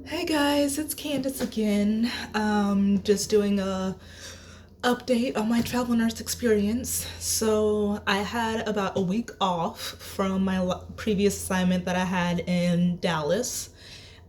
Hey guys, it's Candace again. Just doing a update on my travel nurse experience. So I had about a week off from my previous assignment that I had in Dallas,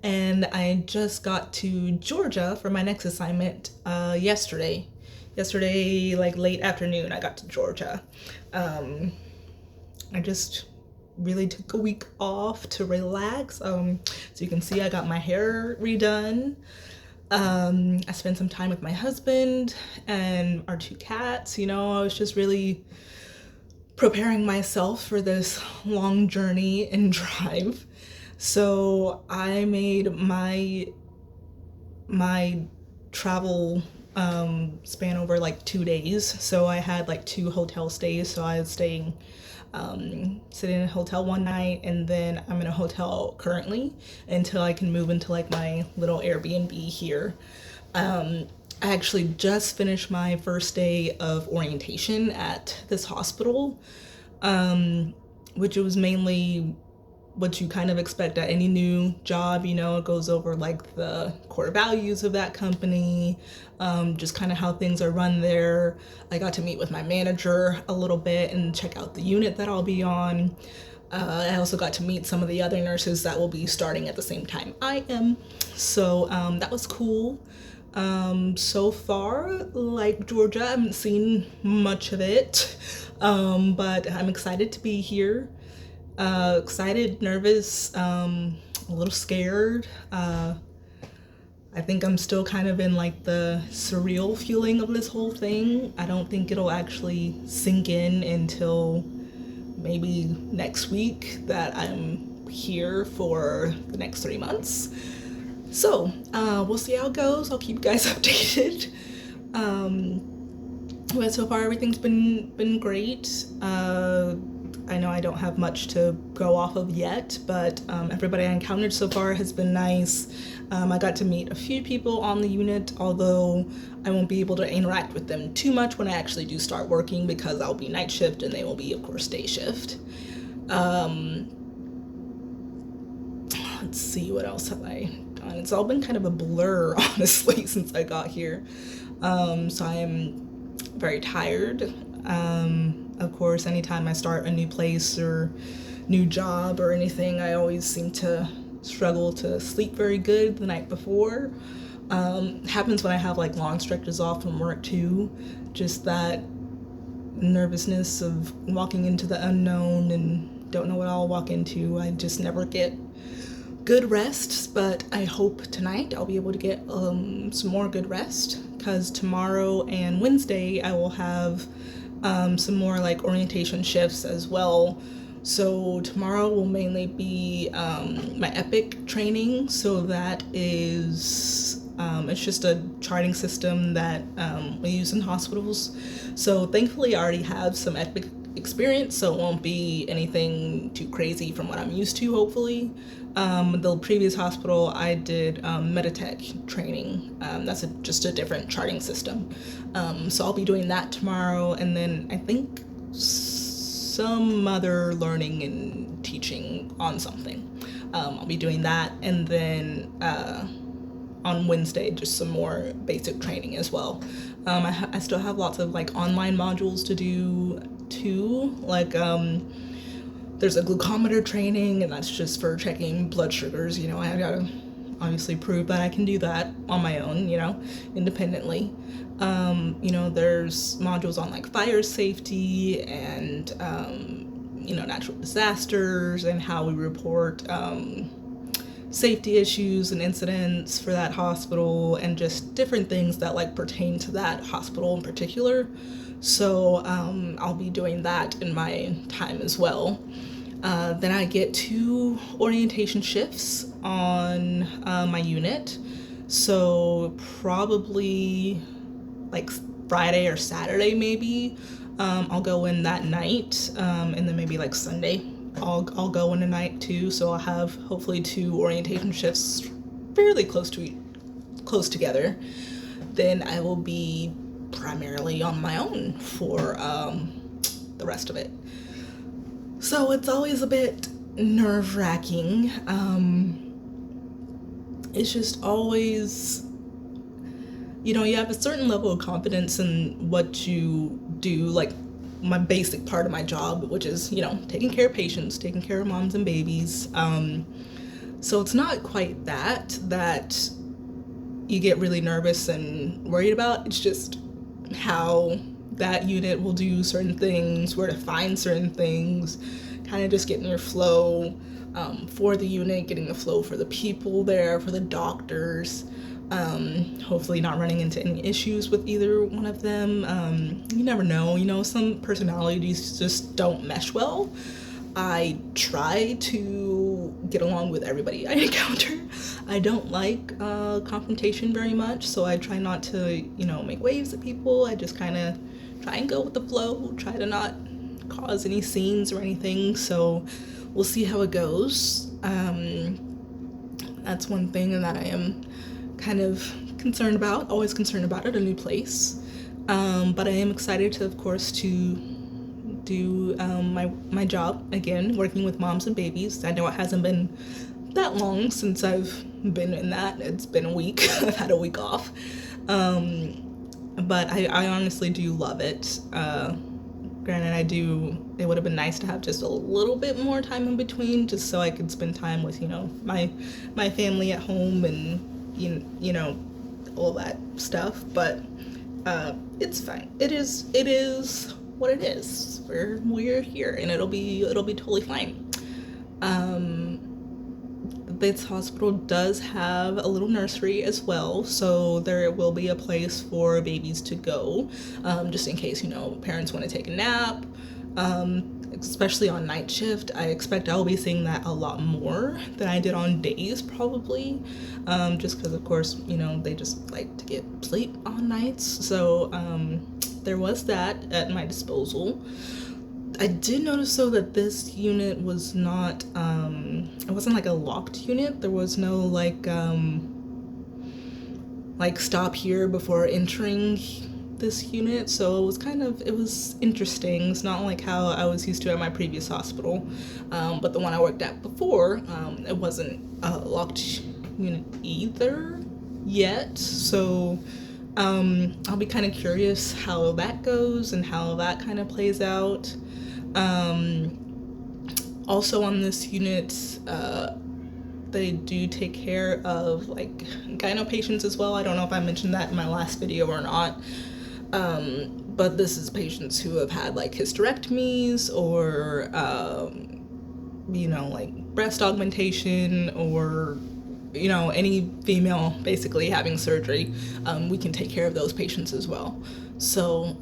and I just got to Georgia for my next assignment yesterday. Yesterday, like late afternoon, I got to Georgia. Um, I just really took a week off to relax. So you can see I got my hair redone. I spent some time with my husband and our two cats. I was just really preparing myself for this long journey and drive. So I made my travel span over like 2 days. So I had like two hotel stays. So I was sitting in a hotel one night, and then I'm in a hotel currently until I can move into like my little Airbnb here. I actually just finished my first day of orientation at this hospital, which was mainly what you kind of expect at any new job. It goes over like the core values of that company, just kind of how things are run there. I got to meet with my manager a little bit and check out the unit that I'll be on. I also got to meet some of the other nurses that will be starting at the same time I am. So that was cool. So far, like Georgia, I haven't seen much of it, but I'm excited to be here. Excited, nervous, a little scared. I think I'm still kind of in like the surreal feeling of this whole thing. I don't think it'll actually sink in until maybe next week that I'm here for the next 3 months. So we'll see how it goes. I'll keep you guys updated. But so far everything's been great. I know I don't have much to go off of yet, but everybody I encountered so far has been nice. I got to meet a few people on the unit, although I won't be able to interact with them too much when I actually do start working because I'll be night shift and they will be, of course, day shift. Let's see, what else have I done? It's all been kind of a blur, honestly, since I got here. So I am very tired. Of course, anytime I start a new place or new job or anything, I always seem to struggle to sleep very good the night before. Happens when I have like long stretches off from work too. Just that nervousness of walking into the unknown and don't know what I'll walk into. I just never get good rest, but I hope tonight I'll be able to get some more good rest, because tomorrow and Wednesday I will have some more like orientation shifts as well. So tomorrow will mainly be my Epic training. So that is it's just a charting system that we use in hospitals. So thankfully I already have some Epic experience, so it won't be anything too crazy from what I'm used to, hopefully. The previous hospital I did Meditech training. That's just a different charting system. So I'll be doing that tomorrow, and then I think some other learning and teaching on something. I'll be doing that, and then on Wednesday just some more basic training as well. I still have lots of like online modules to do too, like there's a glucometer training, and that's just for checking blood sugars. I gotta obviously prove that I can do that on my own, independently. There's modules on like fire safety and natural disasters and how we report safety issues and incidents for that hospital, and just different things that like pertain to that hospital in particular. So I'll be doing that in my time as well. Then I get 2 orientation shifts on my unit. So probably like Friday or Saturday maybe. I'll go in that night, and then maybe like Sunday I'll go in a night too. So I'll have hopefully 2 orientation shifts fairly close together. Then I will be primarily on my own for the rest of it. So it's always a bit nerve-wracking. it's just always, you have a certain level of confidence in what you do, like my basic part of my job, which is, taking care of patients, taking care of moms and babies. So it's not quite that you get really nervous and worried about. It's just how that unit will do certain things, where to find certain things, kind of just getting your flow for the unit, getting the flow for the people there, for the doctors. Hopefully not running into any issues with either one of them. You never know, some personalities just don't mesh well. I try to get along with everybody I encounter. I don't like confrontation very much, so I try not to, make waves at people. I just kind of try and go with the flow, try to not cause any scenes or anything. So we'll see how it goes. That's one thing that I am kind of concerned about, always concerned about at a new place. But I am excited to, of course, to do my job again, working with moms and babies. I know it hasn't been that long since I've been in that. It's been a week. I've had a week off. But I honestly do love it. Granted, it would have been nice to have just a little bit more time in between, just so I could spend time with, my family at home and, all that stuff. But it's fine. It is what it is. We're here, and it'll be totally fine. Bates Hospital does have a little nursery as well, so there will be a place for babies to go, just in case, parents want to take a nap, especially on night shift. I expect I'll be seeing that a lot more than I did on days, probably, just because, of course, they just like to get sleep on nights, so there was that at my disposal. I did notice, though, that this unit was not, it wasn't like a locked unit. There was no like stop here before entering this unit. So it was interesting. It's not like how I was used to at my previous hospital. But the one I worked at before, it wasn't a locked unit either yet. So I'll be kind of curious how that goes and how that kind of plays out. Also on this unit, they do take care of like gyno patients as well. I don't know if I mentioned that in my last video or not. But this is patients who have had like hysterectomies or, like breast augmentation or, any female basically having surgery. We can take care of those patients as well. So,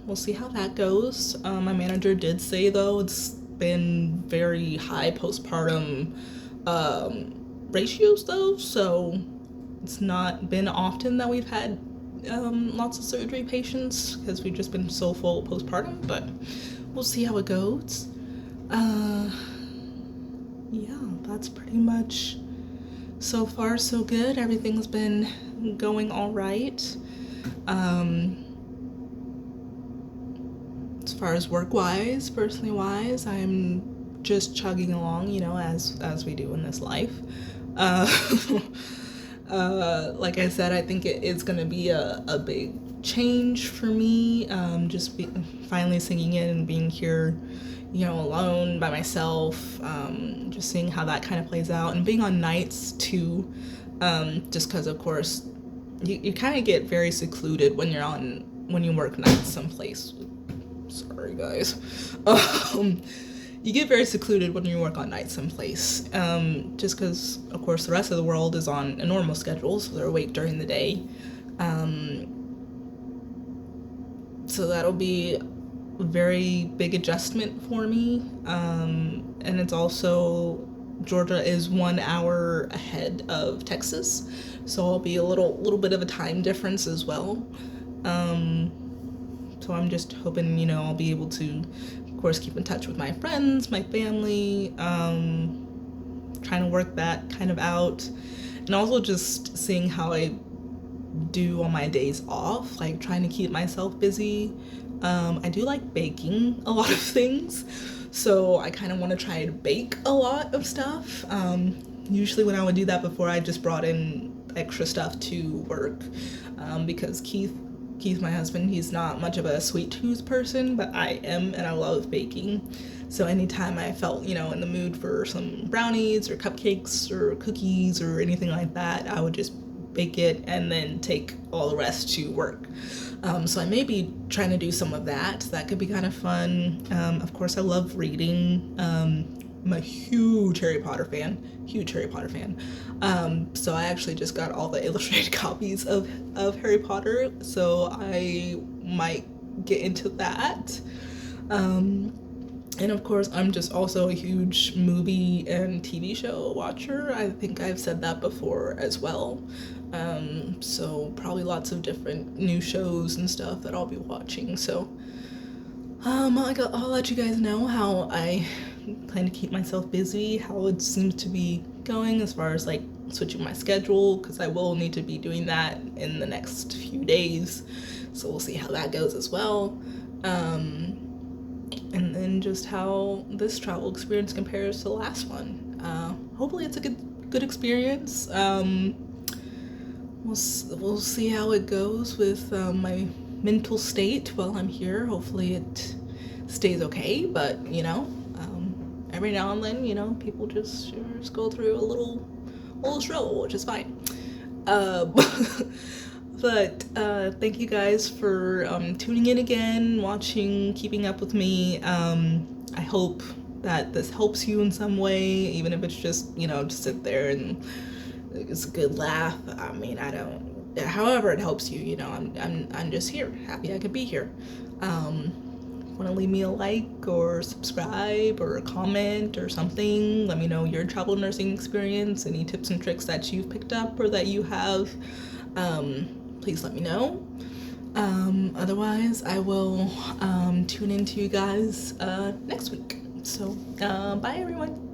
we'll see how that goes. My manager did say, though, it's been very high postpartum ratios, though, so it's not been often that we've had lots of surgery patients because we've just been so full postpartum, but we'll see how it goes. Yeah, that's pretty much so far so good. Everything's been going all right. As far as work-wise, personally-wise, I'm just chugging along, as we do in this life. Like I said, I think it is going to be a big change for me, finally sinking in and being here, alone by myself, just seeing how that kind of plays out, and being on nights too, just because, of course, you kind of get very secluded when you work nights someplace. Sorry, guys. You get very secluded when you work on nights someplace, just because, of course, the rest of the world is on a normal schedule, so they're awake during the day. So that'll be a very big adjustment for me. And it's also, Georgia is 1 hour ahead of Texas, so I'll be a little bit of a time difference as well. So I'm just hoping, I'll be able to, of course, keep in touch with my friends, my family, trying to work that kind of out, and also just seeing how I do on my days off, like trying to keep myself busy. I do like baking a lot of things, so I kind of want to try to bake a lot of stuff. Usually when I would do that before, I just brought in extra stuff to work, because Keith, my husband, he's not much of a sweet tooth person, but I am, and I love baking. So anytime I felt, in the mood for some brownies or cupcakes or cookies or anything like that, I would just bake it and then take all the rest to work. So I may be trying to do some of that. That could be kind of fun. Of course, I love reading. I'm a huge Harry Potter fan. Huge Harry Potter fan. So I actually just got all the illustrated copies of Harry Potter. So I might get into that. And of course, I'm just also a huge movie and TV show watcher. I think I've said that before as well. So probably lots of different new shows and stuff that I'll be watching. So I'll let you guys know how I plan to keep myself busy, how it seems to be going as far as like switching my schedule, because I will need to be doing that in the next few days. So we'll see how that goes as well. And then just how this travel experience compares to the last one. Hopefully it's a good experience. We'll see how it goes with my mental state while I'm here. Hopefully it stays okay, but every now and then, people just go through a little struggle, which is fine. But thank you guys for tuning in again, watching, keeping up with me. I hope that this helps you in some way, even if it's just, to sit there and it's a good laugh. I mean, however it helps you, I'm just here, happy I could be here. Want to leave me a like or subscribe or a comment or something? Let me know your travel nursing experience, any tips and tricks that you've picked up or that you have. Please let me know. Otherwise, I will tune in to you guys next week. So, bye everyone.